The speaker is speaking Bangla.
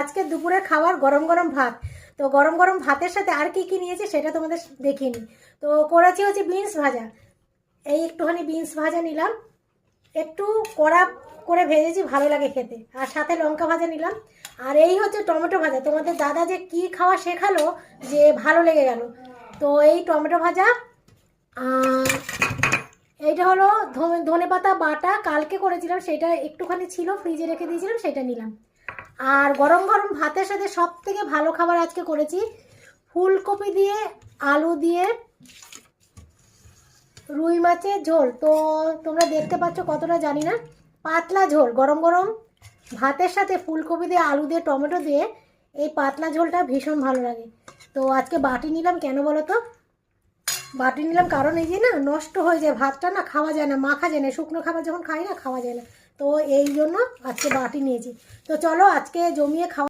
আজকে দুপুরের খাবার গরম গরম ভাত। তো গরম গরম ভাতের সাথে আর কি কি নিয়েছি সেটা তোমাদের দেখিনি। তো করেছি হচ্ছে বিনস ভাজা। এই একটুখানি বিনস ভাজা নিলাম, একটু কড়া করে ভেজেছি, ভালো লাগে খেতে। আর সাথে লঙ্কা ভাজা নিলাম। আর এই হচ্ছে টমেটো ভাজা। তোমাদের দাদা যে কি খাওয়া শেখালো যে ভালো লেগে গেল। তো এই টমেটো ভাজা। এইটা হলো ধনে পাতা বাটা, কালকে করেছিলাম, সেটা একটুখানি ছিল, ফ্রিজে রেখে দিয়েছিলাম, সেটা নিলাম। আর গরম গরম ভাতের সাথে সব থেকে ভালো খাবার আজকে করেছি ফুলকপি দিয়ে আলু দিয়ে রুই মাছের ঝোল। তো তোমরা দেখতে পাচ্ছ কতটা জানি না, পাতলা ঝোল। গরম গরম ভাতের সাথে ফুলকপি দিয়ে আলু দিয়ে টমেটো দিয়ে এই পাতলা ঝোলটা ভীষণ ভালো লাগে। তো আজকে বাটি নিলাম, কেন বলো তো? বাটি নিলাম কারণ এই যে না, নষ্ট হয়ে যায় ভাতটা, না খাওয়া যায় না, মাখা যায় না, শুকনো খাবার যখন খাই না খাওয়া যায় না। তো এই জন্য আজকে বাটি নিয়েছি। তো চলো আজকে জমিয়ে খাওয়া।